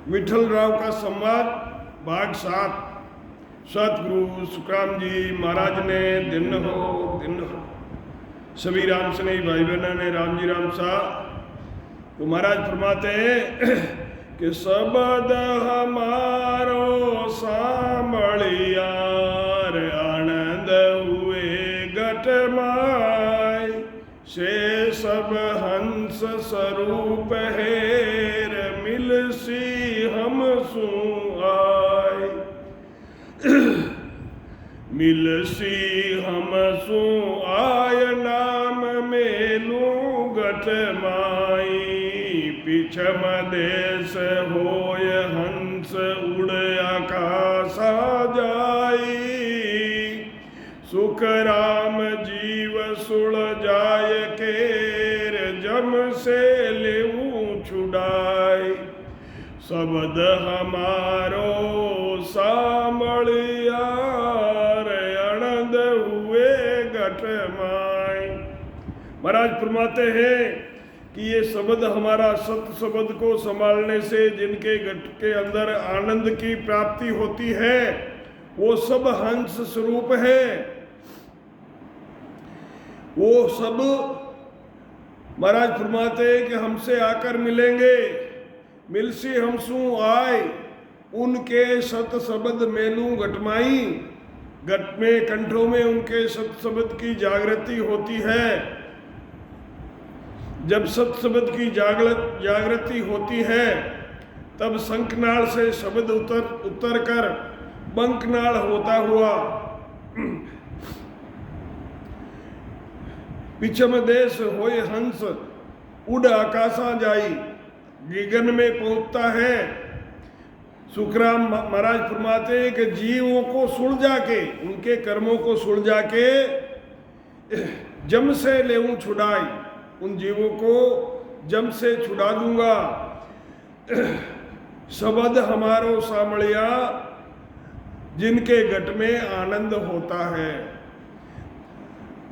विठल राव का संवाद भाग 7। सतगुरु सुखराम जी महाराज ने दिन हो सभी राम स्नेही भाई बहनों ने राम जी राम सा। तो महाराज फरमाते हैं कि सबद हमारो सांभलिया रे आनंद हुए घट माय से सब हंस स्वरूप हेर मिलसी हम सु आय मिलसी हम सु आय नाम मेलू घट माई पिछम देश होय हंस उड़ आकाशा जाई सुख राम जीव सुड़ जाय केर जम से लेऊ छुड़ाई शब्द हमारो सांभलिया रे आनंद हुए घट माई। महाराज फरमाते हैं कि ये शब्द हमारा सत्य शब्द को संभालने से जिनके घट के अंदर आनंद की प्राप्ति होती है वो सब हंस स्वरूप है। वो सब महाराज फरमाते हैं कि हमसे आकर मिलेंगे मिलसी हमसू आए उनके सत शब्द मेलू घटमाई घट में कंठों में उनके सत शब्द की जागृति होती है। जब सत शब्द की जागृति होती है तब शंखनाल से शब्द उतर कर बंकनाल होता हुआ पिछम देश होए हंस उड़ आकाशा जाई गगन में पहुंचता है। सुखराम महाराज फरमाते हैं कि जीवों को सुलझा के उनके कर्मों को सुलझा के जम से लेऊं छुड़ाई उन जीवों को जम से छुड़ा दूंगा। शब्द हमारो सांभलिया जिनके घट में आनंद होता है।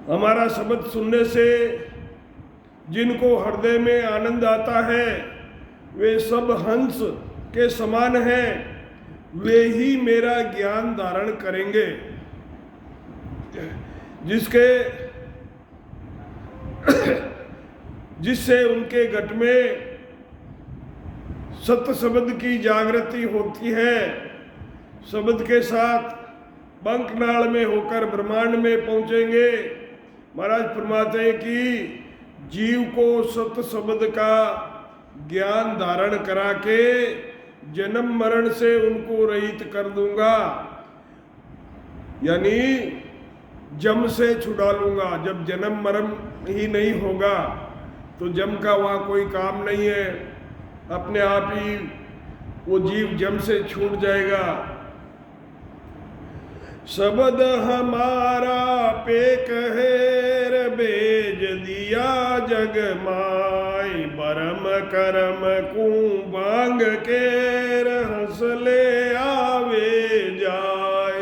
हमारा शब्द सुनने से जिनको हृदय में आनंद आता है वे सब हंस के समान हैं, वे ही मेरा ज्ञान धारण करेंगे। जिससे उनके घट में सत्य शब्द की जागृति होती है। शब्द के साथ बंकनाल में होकर ब्रह्मांड में पहुंचेंगे। महाराज फरमाते हैं कि जीव को सत्य शब्द का ज्ञान धारण करा के जन्म मरण से उनको रहित कर दूंगा, यानी जम से छुड़ा लूंगा। जब जन्म मरण ही नहीं होगा तो जम का वहाँ कोई काम नहीं है, अपने आप ही वो जीव जम से छूट जाएगा। शब्द हमारा पेक हेर बेज दिया जग माई बरम करम कू बांग केर हंसले आवे जाय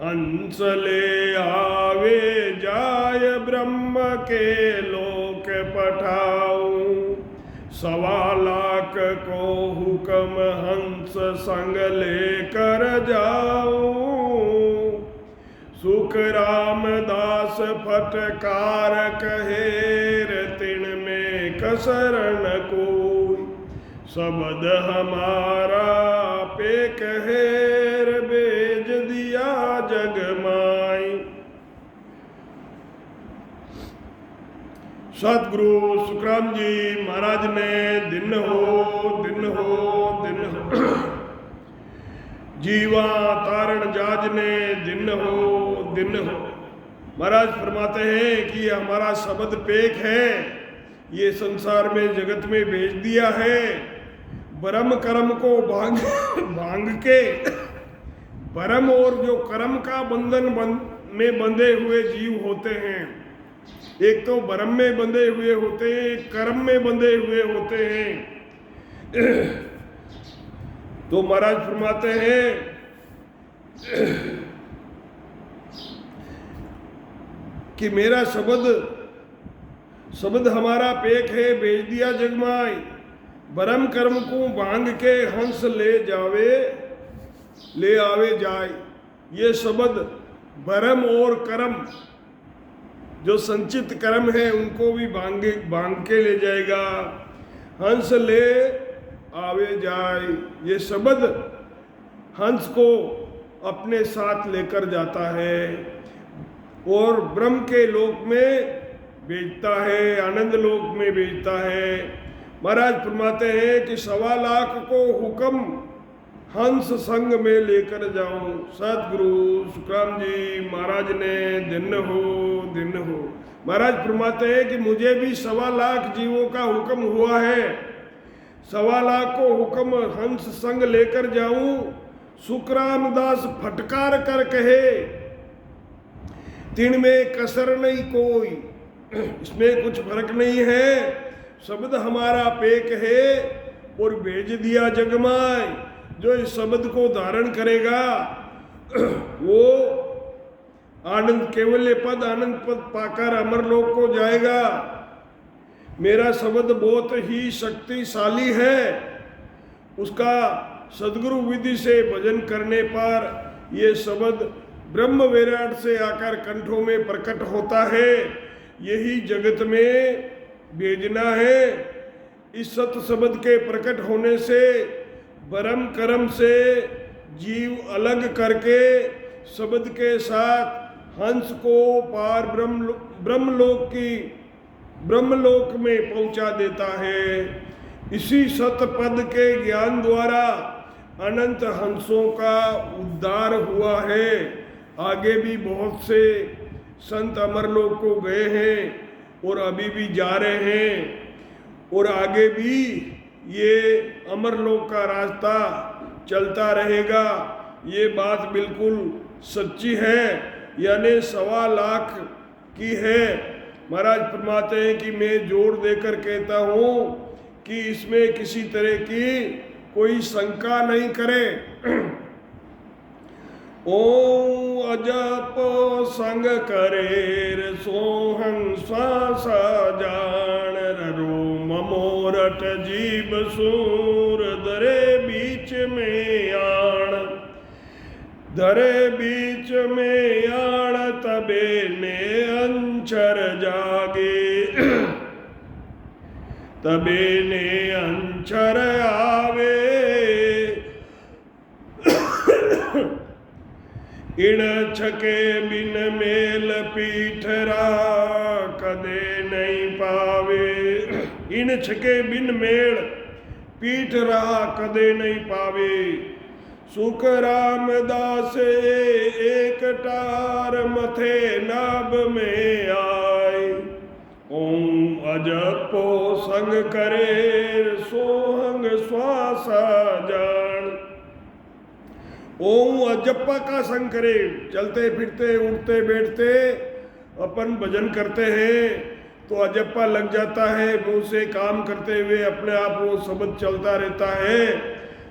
हंसले आवे जाय ब्रह्म के लोक पठाऊं 1.25 लाख को हुक्म हंस संग लेकर जाऊं सुख रामदास फटकार कहेर तिन में कसरन कोई शब्द हमारा पे कहेर बेज दिया जग माई। सतगुरु सुखराम जी महाराज ने दिन हो जीवा तारण जाज ने दिन हो। महाराज फरमाते हैं कि ये हमारा शब्द पेक है, ये संसार में जगत में भेज दिया है। ब्रह्म कर्म को भांग के ब्रह्म और जो कर्म का बंधन में बंधे हुए जीव होते हैं, एक तो ब्रह्म में बंधे हुए होते हैं, एक कर्म में बंधे हुए होते हैं। तो महाराज फरमाते हैं कि मेरा शब्द हमारा पेक है, भेज दिया जगमाई। ब्रह्म कर्म को भांग के हंस ले आवे जाए। ये शब्द ब्रह्म और कर्म जो संचित कर्म है उनको भी भांग के ले जाएगा। हंस ले आवे जाए, ये शब्द हंस को अपने साथ लेकर जाता है और ब्रह्म के लोक में भेजता है, आनंद लोक में भेजता है। महाराज फरमाते हैं कि 1.25 लाख को हुक्म हंस संग में लेकर जाऊं। सतगुरु सुखराम जी महाराज ने दिन हो। महाराज फरमाते हैं कि मुझे भी 1.25 लाख जीवों का हुक्म हुआ है, 1.25 लाख को हुक्म हंस संग लेकर जाऊं। सुखराम दास फटकार कर कहे, तिन में कसर नहीं कोई, इसमें कुछ फर्क नहीं है, शब्द हमारा पेक है और भेज दिया जगमाय। जो इस शब्द को धारण करेगा वो आनंद केवल्य पद आनंद पद पाकर अमर लोक को जाएगा। मेरा शब्द बहुत ही शक्तिशाली है, उसका सदगुरु विधि से भजन करने पर ये शब्द ब्रह्म विराट से आकर कंठों में प्रकट होता है। यही जगत में भेजना है। इस सत शब्द के प्रकट होने से ब्रह्म कर्म से जीव अलग करके शब्द के साथ हंस को पार ब्रह्मलोक में पहुंचा देता है। इसी सत पद के ज्ञान द्वारा अनंत हंसों का उद्धार हुआ है। आगे भी बहुत से संत अमरलोक को गए हैं और अभी भी जा रहे हैं और आगे भी ये अमरलोक का रास्ता चलता रहेगा। ये बात बिल्कुल सच्ची है, यानी 1.25 लाख की है। महाराज फरमाते हैं कि मैं जोर देकर कहता हूँ कि इसमें किसी तरह की कोई शंका नहीं करे। ओम अजप संग करेर सोहं श्वासा जान रो ममोरठ जीव सूर दरे बीच में आण, धरे बीच में आण तबे ने अंचर जागे, तबे ने अंचर आवे। इण छके बिन मेल पीठरा कदे नहीं पावे, इन छके बिन मेल पीठ रहा कदे नहीं पावे। सुख रामदास एक टार मथे नाभ में आए, ओम अजपो संग करे सोहंग श्वासा जान। ओम अजप्पा का संग करे, चलते फिरते उठते बैठते अपन भजन करते हैं तो अजप्पा लग जाता है, मुंह से काम करते हुए अपने आप वो शब्द चलता रहता है।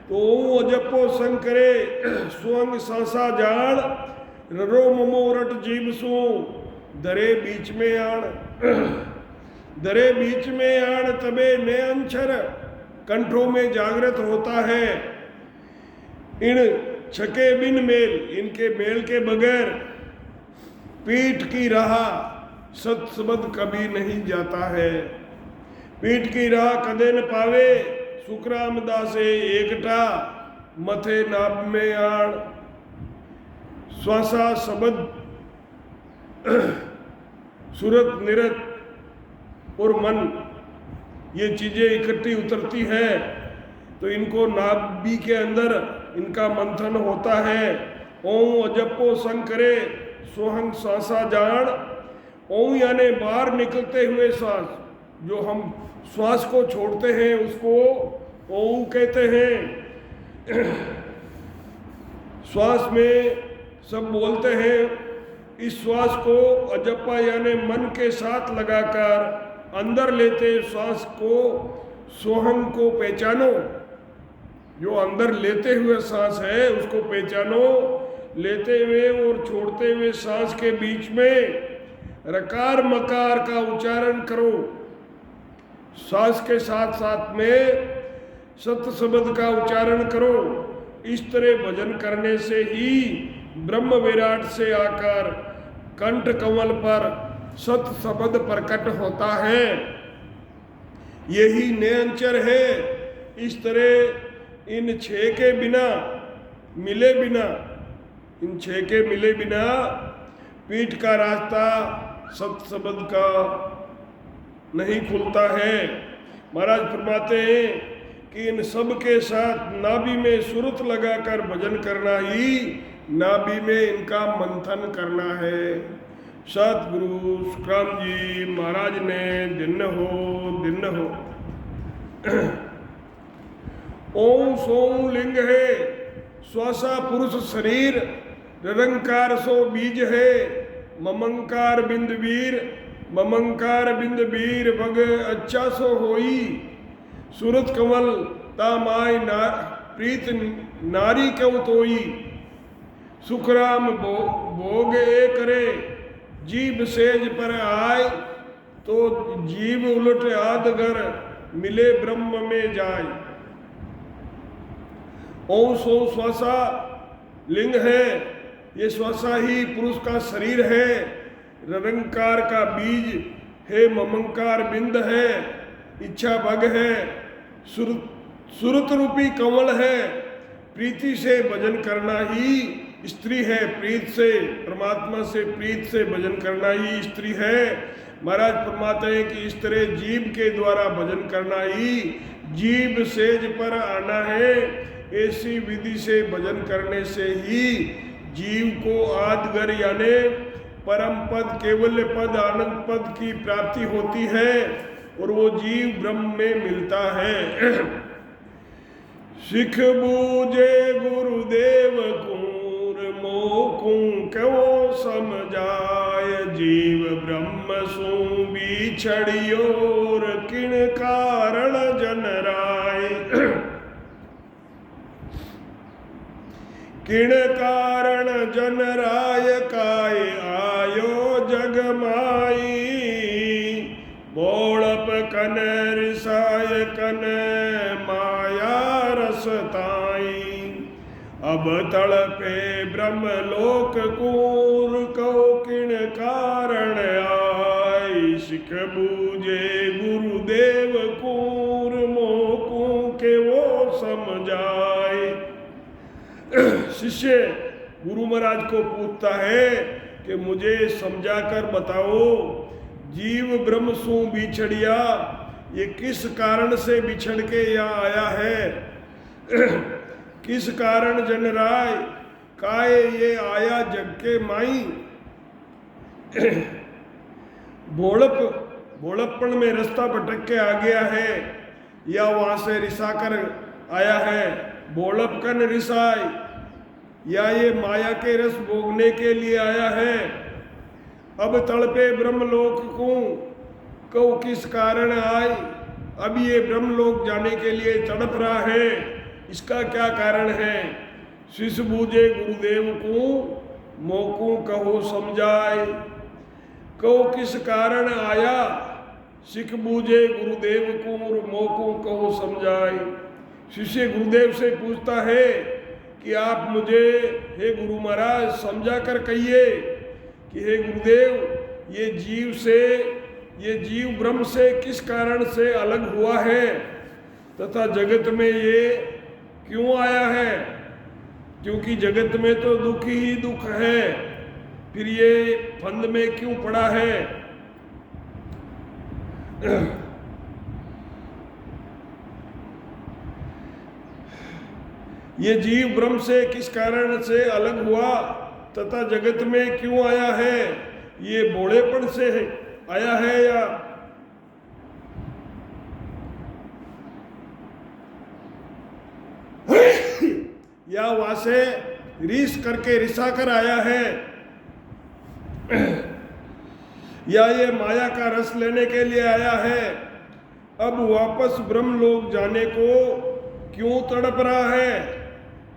तो ओम अजप्पो संग करे स्वंग सासा जान, ररो ममोरट जीव सो दरे बीच में आण, दरे बीच में आण तबे ने अंचर, कंठों में जागृत होता है। इन छके बिन मेल, इनके मेल के बगैर पीठ की राह सत शब्द कभी नहीं जाता है। पीठ की राह कदे न पावे, सुखरामदासे एकटा मथे नाभ में आण। श्वासा शब्द सूरत निरत और मन ये चीजें इकट्ठी उतरती है तो इनको नाभि के अंदर इनका मंथन होता है। ओम अजप्पो संग करे सोहंग श्वासा जान। ओम यानी बाहर निकलते हुए श्वास, जो हम श्वास को छोड़ते हैं उसको ओम कहते हैं। श्वास में सब बोलते हैं, इस श्वास को अजप्पा यानी मन के साथ लगाकर अंदर लेते श्वास को सोहम को पहचानो, जो अंदर लेते हुए सांस है उसको पहचानो। लेते हुए और छोड़ते हुए सांस के बीच में रकार मकार का उच्चारण करो। सांस के साथ साथ में सत्य शब्द का उच्चारण करो। इस तरह भजन करने से ही ब्रह्म विराट से आकर कंठ कमल पर सत्य शब्द प्रकट होता है। यही निरंतर है। इस तरह इन छह के बिना मिले बिना इन छह के मिले बिना पीठ का रास्ता सत्य शब्द का नहीं खुलता है। महाराज फरमाते हैं कि इन सब के साथ नाभि में सुरत लगाकर भजन करना ही नाभि में इनका मंथन करना है। सतगुरु सुखराम जी महाराज ने दिन हो ओम सोम लिंग है, श्वासा पुरुष शरीर, निरंकार सो बीज है, ममंकार बिंद वीर, ममंकार बिंद वीर बग अच्छा सो होई, सूरत कमल तामाय प्रीत नारी क्यों तोई, सुखराम भोग ए करे, जीव सेज पर आए, तो जीव उलट आदगर मिले ब्रह्म में जाए। ओम सो श्वासा लिंग है, ये श्वासा ही पुरुष का शरीर है, निरंकार का बीज है, ममंकार बिंद है, इच्छा भग है, सुरत रूपी कमल है। प्रीति से भजन करना ही स्त्री है, प्रीत से परमात्मा से प्रीत से भजन करना ही स्त्री है। महाराज फरमाते हैं कि इस तरह जीव के द्वारा भजन करना ही जीव सेज पर आना है। ऐसी विधि से भजन करने से ही जीव को आदगर यानी परम पद, केवल पद, आनंद पद की प्राप्ति होती है और वो जीव ब्रह्म में मिलता है। सिख बूझे गुरुदेव कूर मोकू क्यों समझाय, जीव ब्रह्म सु बिछड़ियोर किन कारण जन राय, किण कारण जन राय काय आयो जग माई, बोड़प कन रिसाय कन माया रसताई, अब तड़पे ब्रह्म लोक कूर कौ किण कारण आय, सिख बूझे गुरुदेव कूर मोकू के वो समझाए। शिष्य गुरु महाराज को पूछता है कि मुझे समझाकर बताओ, जीव ब्रह्म सु बिछड़िया ये किस कारण से बिछड़ के यहाँ आया है, किस कारण जन राय काय ये आया जग के माई। भोड़पन में रास्ता भटक के आ गया है या वहां से रिसा कर आया है, भोड़पकन रिसाय, या ये माया के रस भोगने के लिए आया है। अब तड़पे ब्रह्मलोक को किस कारण आए, अब ये ब्रह्मलोक जाने के लिए तड़प रहा है, इसका क्या कारण है। शिष बूझे गुरुदेव को मोकू कहो समझाए, कहो किस कारण आया, सिख बूझे गुरुदेव को मोकू कहो समझाए। शिष्य गुरुदेव से पूछता है कि आप मुझे हे गुरु महाराज समझा कर कहिए कि हे गुरुदेव ये जीव ब्रह्म से किस कारण से अलग हुआ है तथा जगत में ये क्यों आया है, क्योंकि जगत में तो दुख ही दुख है, फिर ये फंद में क्यों पड़ा है। ये जीव ब्रह्म से किस कारण से अलग हुआ तथा जगत में क्यों आया है, ये बोड़ेपन से आया है या वहां से रीस करके रिसा कर आया है, या ये माया का रस लेने के लिए आया है। अब वापस ब्रह्मलोक जाने को क्यों तड़प रहा है,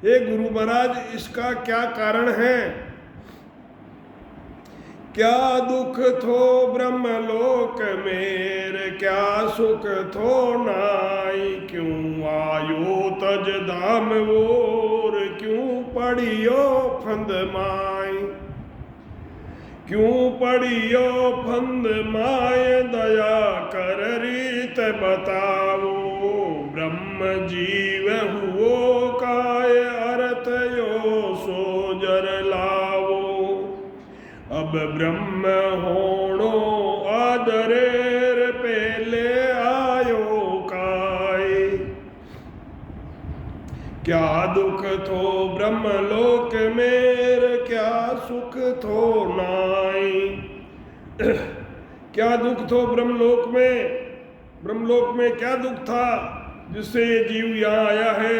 हे गुरु महाराज इसका क्या कारण है। क्या दुख थो ब्रह्मलोक मेर, क्या सुख थो नाई। क्यों आयो तज धाम वोर, क्यों पड़ियो फंद माई। क्यों पड़ियो फंद माय, दया कर रीत बताओ। ब्रह्म जीव हुओ काय, अर्थ यो सो जर लावो। अब ब्रह्म होणो आदरेर, पहले आयो काय। क्या दुख थो ब्रह्मलोक मेर, क्या सुख थो नाई। क्या दुख थो ब्रह्मलोक में, ब्रह्मलोक में क्या दुख था जिससे ये जीव यहाँ आया है,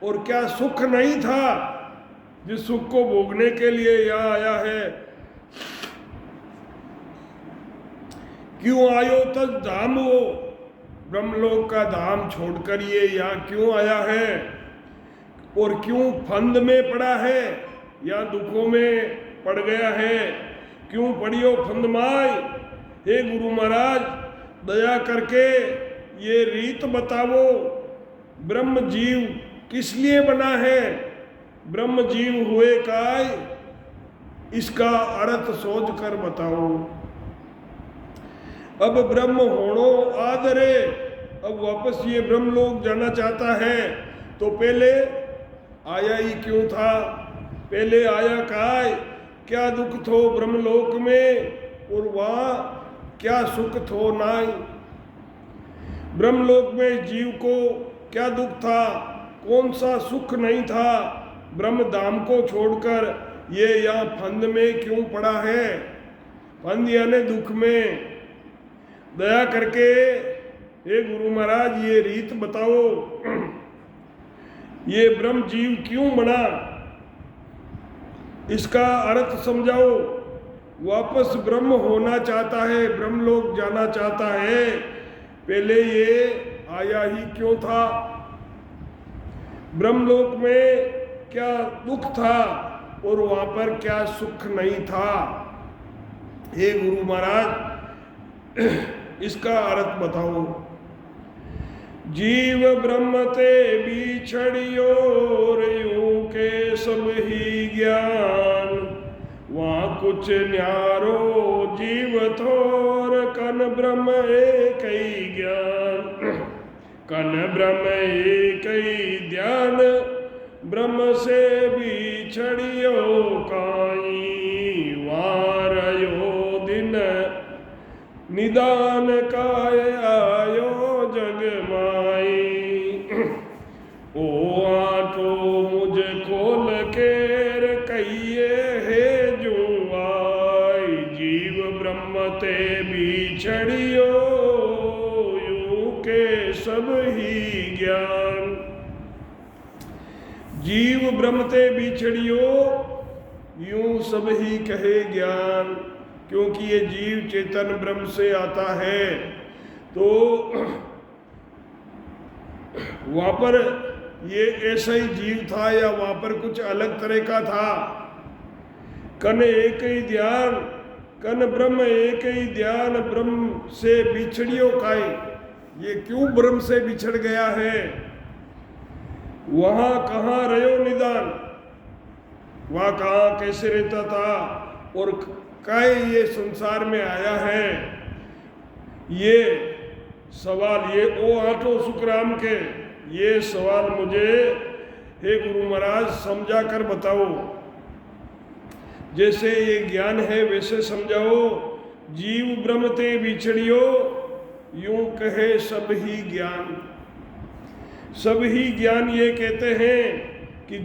और क्या सुख नहीं था जिस सुख को भोगने के लिए यहाँ आया है। क्यों आयो तज धाम वो, ब्रह्मलोक का धाम छोड़कर ये यहाँ क्यों आया है, और क्यों फंद में पड़ा है या दुखों में पड़ गया है। क्यों पड़ियो फंद माय। हे गुरु महाराज, दया करके ये रीत बताओ, ब्रह्म जीव किस लिए बना है, ब्रह्म जीव हुए काय, इसका अर्थ सोच कर बताओ। अब ब्रह्म होणो आदरे, अब वापस ये ब्रह्म लोक जाना चाहता है, तो पहले आया ही क्यों था, पहले आया काय। क्या दुख थो ब्रह्मलोक में, और वहाँ क्या सुख थो नाई। ब्रह्मलोक में जीव को क्या दुख था, कौन सा सुख नहीं था। ब्रह्म धाम को छोड़कर ये यहाँ फंद में क्यों पड़ा है, फंद यानी दुख में। दया करके हे गुरु महाराज ये रीत बताओ, ये ब्रह्म जीव क्यों बना, इसका अर्थ समझाओ। वापस ब्रह्म होना चाहता है, ब्रह्मलोक जाना चाहता है, पहले ये आया ही क्यों था। ब्रह्मलोक में क्या दुख था और वहां पर क्या सुख नहीं था। हे गुरु महाराज इसका अर्थ बताओ। जीव ब्रह्म ते बिछड़ियो, यूं के सब ही ज्ञान। वहाँ कुछ न्यारो जीव थोर, कन ब्रह्म एक ही ज्ञान। कन ब्रह्म एक ही ध्यान, ब्रह्म से बिछड़ियो काई। वारयो दिन निदान काय, आयो जग माई। ओ आठो मुझ खोल केर, कहिए हे जो आई। जीव ब्रह्म ते बिछड़ियो, यूं के सब ही ज्ञान। जीव ब्रह्म ते बिछड़ियो, यूं सब ही कहे ज्ञान। क्योंकि ये जीव चेतन ब्रह्म से आता है, तो वहाँ पर ये ऐसा ही जीव था या वहाँ पर कुछ अलग तरह का था। कन एक ही ध्यान, कन ब्रह्म एक ही ध्यान, ब्रह्म से बिछड़ियो काई। ये क्यों ब्रह्म से बिछड़ गया है, वहाँ कहाँ रहो निदान, वहाँ कहाँ कैसे रहता था, और काय ये संसार में आया है। ये सवाल, ये ओ आठों सुखराम के ये सवाल मुझे हे गुरु महाराज समझा कर बताओ। जैसे ये ज्ञान है वैसे समझाओ। जीव ब्रह्म ते बिछड़ियो, यूं कहे सब ही ज्ञान। सब ही ज्ञान ये कहते हैं कि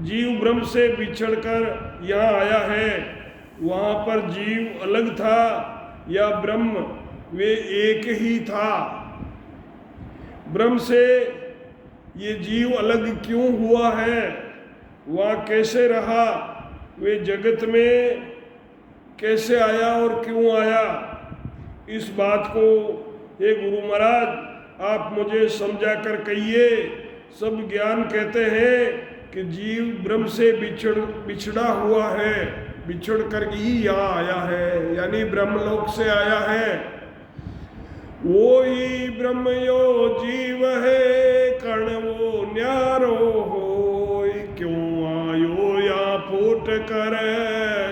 जीव ब्रह्म से बिछड़कर यहाँ आया है। वहाँ पर जीव अलग था या ब्रह्म वे एक ही था। ब्रह्म से ये जीव अलग क्यों हुआ है, वहाँ कैसे रहा, वे जगत में कैसे आया और क्यों आया, इस बात को हे गुरु महाराज आप मुझे समझा कर कहिए। सब ज्ञान कहते हैं कि जीव ब्रह्म से बिछड़ा हुआ है, बिछड़ कर ही यहाँ आया है, यानी ब्रह्मलोक से आया है। वो ही ब्रह्म यो जीव है, कण वो न्यारो हो, क्यों आयो या फूट कर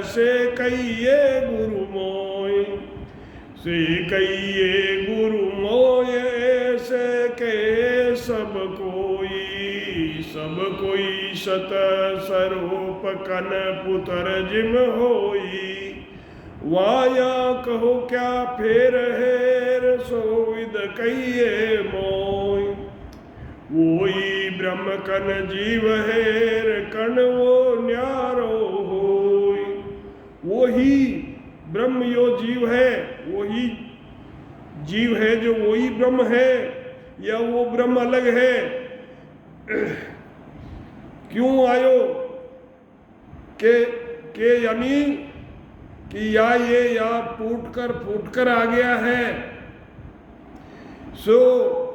से कहिए गुरु मोय, से कहिए गुरु मोय, से के सब कोई सत स्वरूप कन पुत्र जिम होई, वाया कहो क्या फेर हेर, सो विद कहिए मोय, वोई ब्रह्म कन जीव हेर, कण वो न्यारो होय। वही ब्रह्म यो जीव है, वही जीव है जो वही ब्रह्म है, या वो ब्रह्म अलग है? क्यों आयो के यानी कि या फूट कर आ गया है। सो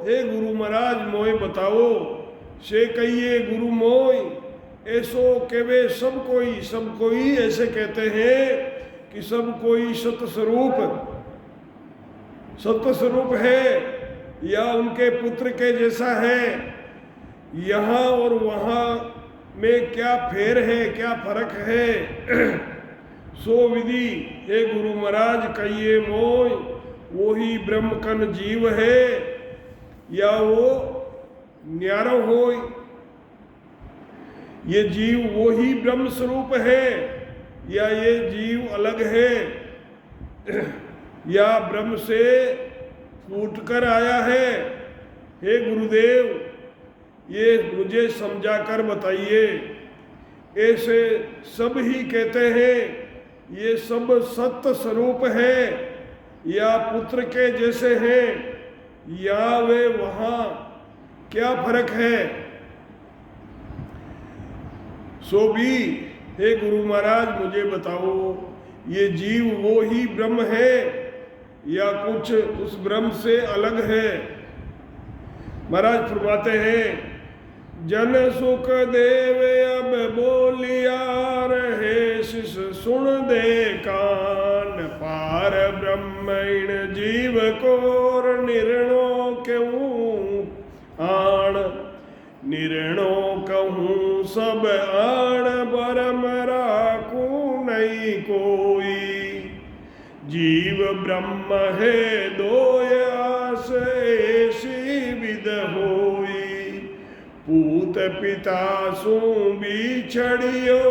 हे गुरु महाराज मोय बताओ, से कहिए गुरु मोय, ऐसो केवे सब कोई ऐसे कहते हैं कि सब कोई सत्य स्वरूप है, या उनके पुत्र के जैसा है। यहाँ और वहाँ में क्या फेर है, क्या फर्क है? सो विधि हे गुरु महाराज कहिए मोय, वो ही ब्रह्म कन जीव है, या वो न्यारो होय। ये जीव वो ही ब्रह्म स्वरूप है, या ये जीव अलग है, या ब्रह्म से फूट कर आया है? हे गुरुदेव, ये मुझे समझा कर बताइए। ऐसे सब ही कहते हैं ये सब सत्य स्वरूप है, या पुत्र के जैसे हैं, या वे वहाँ क्या फर्क है? सो भी हे गुरु महाराज मुझे बताओ, ये जीव वो ही ब्रह्म है, या कुछ उस ब्रह्म से अलग है? महाराज फरमाते हैं, जन सुख देव अब बोलिया रहे, शिष सुन दे कान, पार ब्रह्म इन जीव कोर, निर्णो क्यों आण, निर्णो कहूँ सब आण, बरम राखू नहीं कोई, जीव ब्रह्म है दोय आस, ऐसी विद होई, पूत पिता सु बिछड़ियो,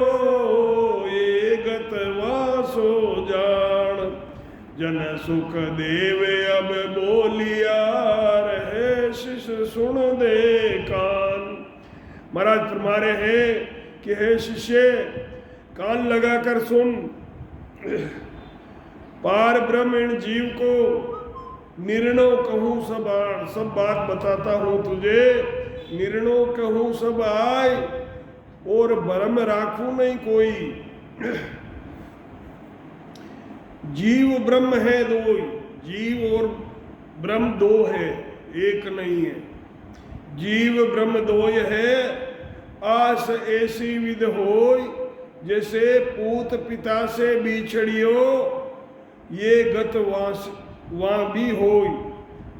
एकत वासो जान, जन सुख देव अब बोलिया रहे, शिष सुन दे कान। महाराज फरमा रहे हैं कि हे शिष्य, कान लगाकर सुन, पार ब्रह्म इन जीव को निर्णो कहूँ सब बात बताता हूँ तुझे, निर्णो कहूँ सब आय, और भरम राखू नहीं कोई। जीव ब्रह्म है दो, जीव और ब्रह्म दो है, एक नहीं है। जीव ब्रह्म दोय है, आस ऐसी विध होय, जैसे पूत पिता से बिछड़ियो, ये गत वहाँ भी होय।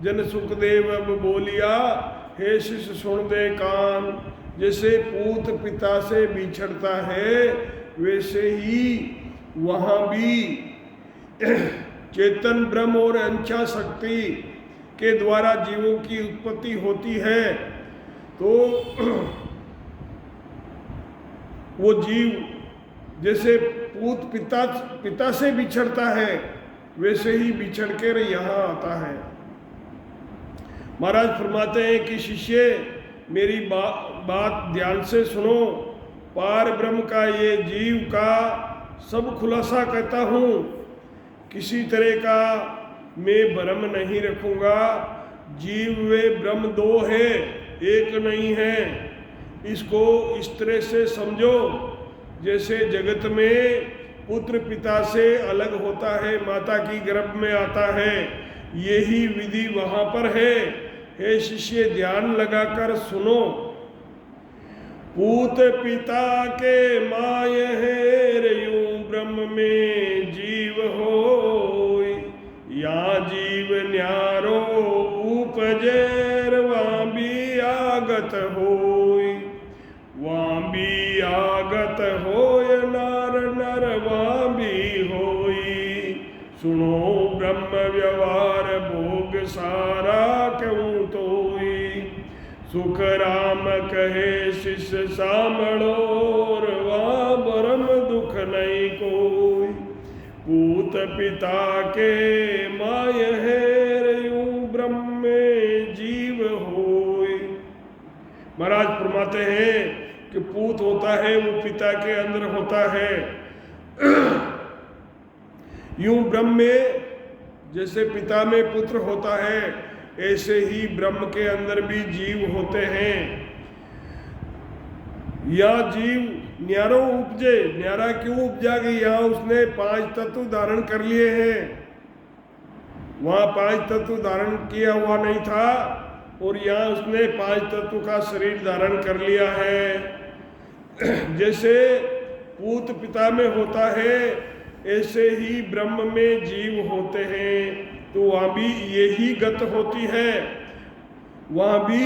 जन सुखदेव अब बोलिया, हे शिष्य सुन दे कान, जैसे पूत पिता से बिछड़ता है, वैसे ही वहाँ भी चेतन ब्रह्म और अंशा शक्ति के द्वारा जीवों की उत्पत्ति होती है। तो वो जीव जैसे पूत पिता से बिछड़ता है, वैसे ही बिछड़ कर यहाँ आता है। महाराज फरमाते हैं कि शिष्य मेरी बात ध्यान से सुनो, पार ब्रह्म का ये जीव का सब खुलासा कहता हूँ, किसी तरह का मैं भ्रम नहीं रखूँगा। जीव वे ब्रह्म दो है, एक नहीं है। इसको इस तरह से समझो, जैसे जगत में पुत्र पिता से अलग होता है, माता की गर्भ में आता है, यही विधि वहाँ पर है। हे शिष्य ध्यान लगाकर सुनो, पूत पिता के माय है यूं ब्रह्म में जीव होय, या जीव न्यारो उपजेर वहाँ भी आगत होय, वहाँ भी आगत होय नर नर वहाँ भी होय। सुनो ब्रह्म व्यवहार भोग सारा क्यों तोई, सुख राम कहे शिष्य सामणोर वहाँ परम दुख नहीं कोई। पूत पिता के माय है यूं ब्रह्म में जीव होय। महाराज फरमाते हैं कि पूत होता है वो पिता के अंदर होता है। यूं ब्रह्म में जैसे पिता में पुत्र होता है, ऐसे ही ब्रह्म के अंदर भी जीव होते हैं। या जीव न्यारो उपजे, न्यारा क्यों उपजा कि यहाँ उसने 5 तत्व धारण कर लिए हैं। वहाँ 5 तत्व धारण किया हुआ नहीं था और यहाँ उसने 5 तत्व का शरीर धारण कर लिया है। जैसे पूत पिता में होता है, ऐसे ही ब्रह्म में जीव होते हैं। तो वहाँ भी यही गत होती है, वहाँ भी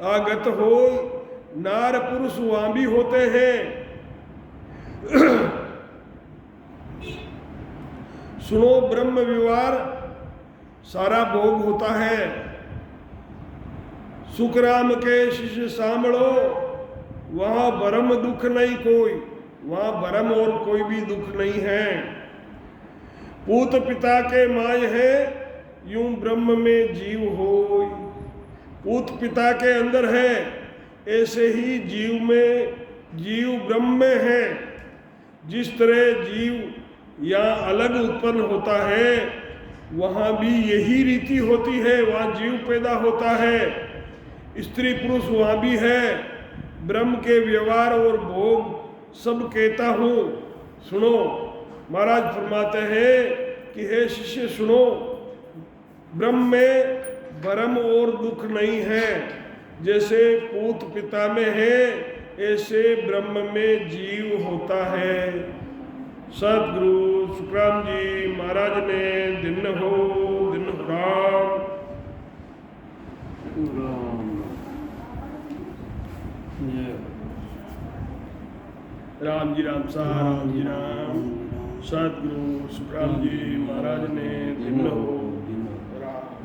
आगत हो। नार पुरुष वहाँ भी होते हैं। सुनो ब्रह्म व्यवहार सारा भोग होता है। सुख राम के शिष्य सामड़ो वहाँ भरम दुख नहीं कोई, वहाँ भरम और कोई भी दुख नहीं है। पूत पिता के माय है यूं ब्रह्म में जीव होय। पूत पिता के अंदर है, ऐसे ही जीव ब्रह्म में है। जिस तरह जीव यहाँ अलग उत्पन्न होता है, वहाँ भी यही रीति होती है। वहाँ जीव पैदा होता है, स्त्री पुरुष वहाँ भी है। ब्रह्म के व्यवहार और भोग सब कहता हूँ, सुनो। महाराज फरमाते हैं कि हे शिष्य सुनो, ब्रह्म में भरम और दुख नहीं है। जैसे पूत पिता में है, ऐसे ब्रह्म में जीव होता है। सदगुरु सुखराम जी महाराज ने दिन हो राम राम जी राम सा राम जी राम। सदगुरु सुखराम जी महाराज ने दिन हो राम।